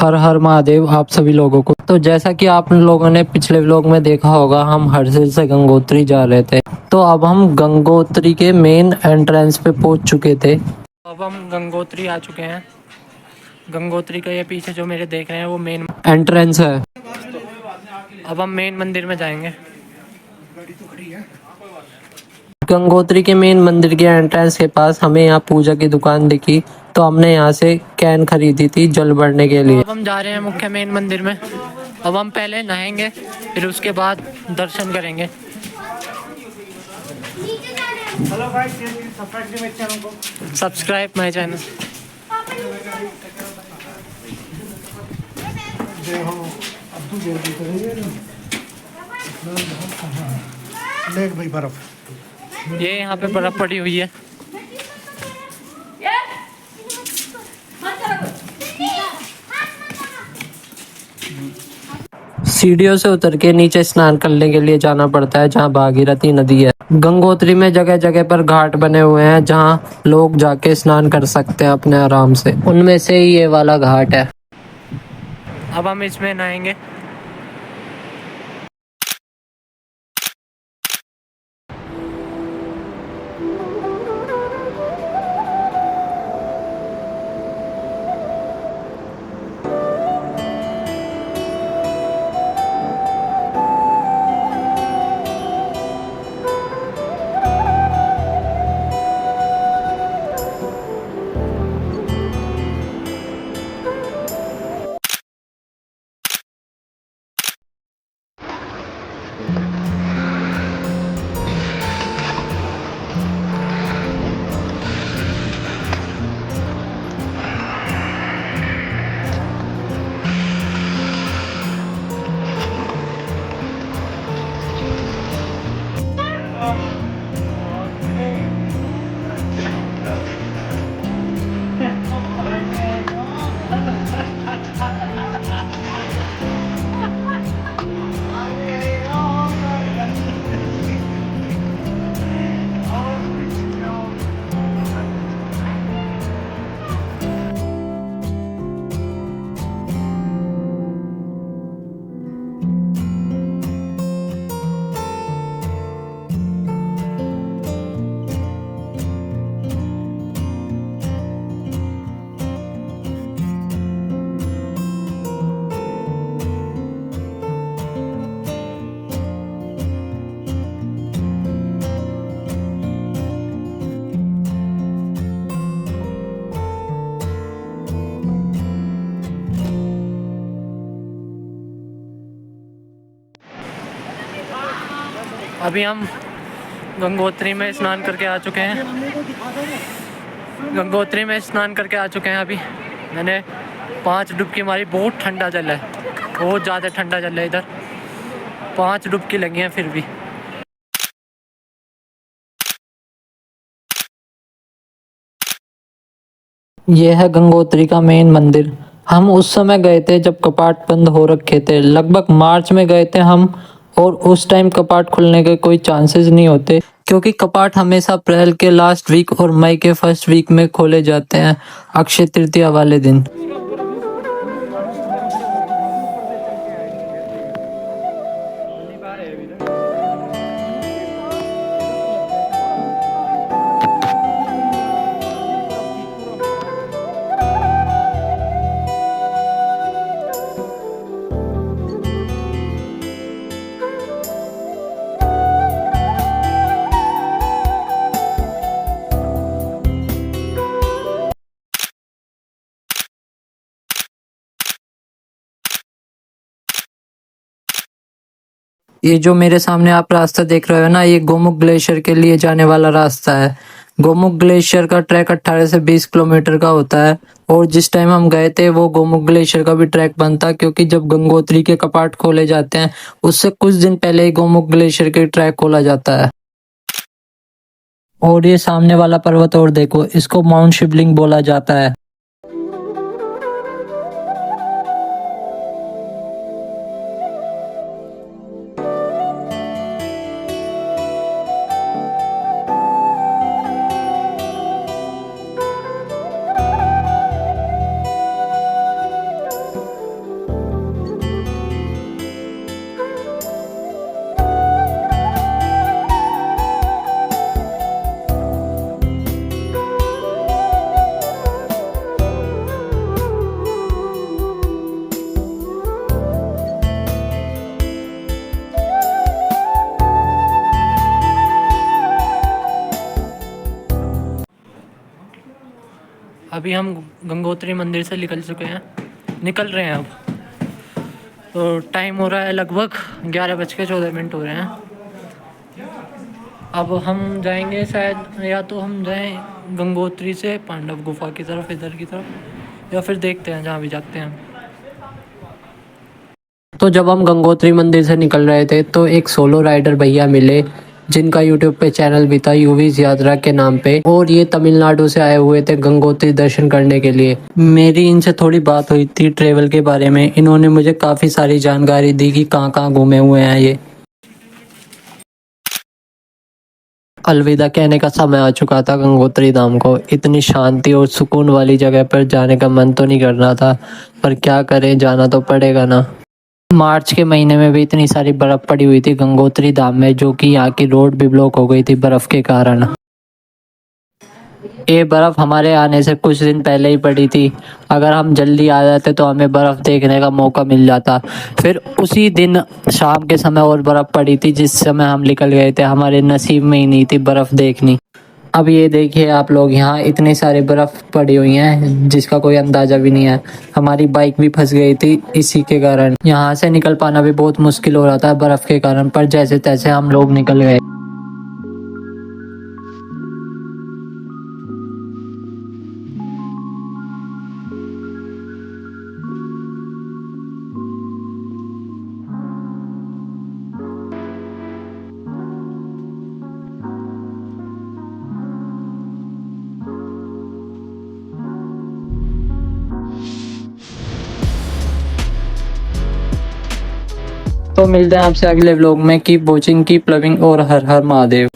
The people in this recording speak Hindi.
हर हर महादेव आप सभी लोगों को। तो जैसा कि आप लोगों ने पिछले व्लॉग में देखा होगा, हम हरसिल से गंगोत्री जा रहे थे। तो अब हम गंगोत्री के मेन एंट्रेंस पे पहुंच चुके थे। अब हम गंगोत्री आ चुके हैं। गंगोत्री का ये पीछे जो मेरे देख रहे हैं वो मेन एंट्रेंस है। अब हम मेन मंदिर में जाएंगे। गंगोत्री के मेन मंदिर के एंट्रेंस के पास हमें यहाँ पूजा की दुकान दिखी, तो हमने यहाँ से कैन खरीदी थी जल भरने के लिए। अब हम जा रहे हैं मुख्य मेन मंदिर में। अब हम पहले नहाएंगे, फिर उसके बाद दर्शन करेंगे। Subscribe my channel. भाई बर्फ, ये यहाँ पे बर्फ पड़ी हुई है। सीढ़ियों से उतर के नीचे स्नान करने के लिए जाना पड़ता है, जहाँ भागीरथी नदी है। गंगोत्री में जगह जगह पर घाट बने हुए हैं, जहाँ लोग जाके स्नान कर सकते हैं अपने आराम से। उनमें से ही ये वाला घाट है। अब हम इसमें नहाएंगे। अभी हम गंगोत्री में स्नान करके आ चुके हैं। गंगोत्री में स्नान करके आ चुके हैं। अभी मैंने 5 डुबकी मारी। बहुत ठंडा जल है, बहुत ज़्यादा ठंडा जल है। इधर 5 डुबकी लगी हैं फिर भी। यह है गंगोत्री का मेन मंदिर। हम उस समय गए थे जब कपाट बंद हो रखे थे। लगभग मार्च में गए थे हम, और उस टाइम कपाट खुलने के कोई चांसेस नहीं होते, क्योंकि कपाट हमेशा अप्रैल के लास्ट वीक और मई के फर्स्ट वीक में खोले जाते हैं, अक्षय तृतीया वाले दिन। ये जो मेरे सामने आप रास्ता देख रहे हो ना, ये गोमुख ग्लेशियर के लिए जाने वाला रास्ता है। गोमुख ग्लेशियर का ट्रैक 18 से 20 किलोमीटर का होता है, और जिस टाइम हम गए थे वो गोमुख ग्लेशियर का भी ट्रैक बंद था, क्योंकि जब गंगोत्री के कपाट खोले जाते हैं उससे कुछ दिन पहले ही गोमुख ग्लेशियर के ट्रैक खोला जाता है। और ये सामने वाला पर्वत और देखो, इसको माउंट शिवलिंग बोला जाता है। अभी हम गंगोत्री मंदिर से निकल रहे हैं अब। तो टाइम हो रहा है लगभग 11:14 हो रहे हैं। अब हम जाएंगे शायद, या तो हम जाएं गंगोत्री से पांडव गुफा की तरफ, इधर की तरफ, या फिर देखते हैं जहाँ भी जाते हैं। तो जब हम गंगोत्री मंदिर से निकल रहे थे तो एक सोलो राइडर भैया मिले जिनका यूट्यूब पे चैनल भी था यूवीज यात्रा के नाम पे, और ये तमिलनाडु से आए हुए थे गंगोत्री दर्शन करने के लिए। मेरी इनसे थोड़ी बात हुई थी ट्रेवल के बारे में। इन्होंने मुझे काफ़ी सारी जानकारी दी कि कहाँ कहाँ घूमे हुए हैं ये। अलविदा कहने का समय आ चुका था गंगोत्री धाम को। इतनी शांति और सुकून वाली जगह पर जाने का मन तो नहीं कर रहा था, पर क्या करें, जाना तो पड़ेगा ना। मार्च के महीने में भी इतनी सारी बर्फ पड़ी हुई थी गंगोत्री धाम में, जो कि यहाँ की रोड भी ब्लॉक हो गई थी बर्फ के कारण। ये बर्फ हमारे आने से कुछ दिन पहले ही पड़ी थी। अगर हम जल्दी आ जाते तो हमें बर्फ देखने का मौका मिल जाता। फिर उसी दिन शाम के समय और बर्फ पड़ी थी जिस समय हम निकल गए थे। हमारे नसीब में ही नहीं थी बर्फ देखनी। अब ये देखिए आप लोग, यहाँ इतनी सारी बर्फ पड़ी हुई हैं जिसका कोई अंदाजा भी नहीं है। हमारी बाइक भी फंस गई थी इसी के कारण। यहाँ से निकल पाना भी बहुत मुश्किल हो रहा था बर्फ के कारण, पर जैसे तैसे हम लोग निकल गए। तो मिलते हैं आपसे अगले व्लॉग में। कीप वॉचिंग, कीप लविंग और हर हर महादेव।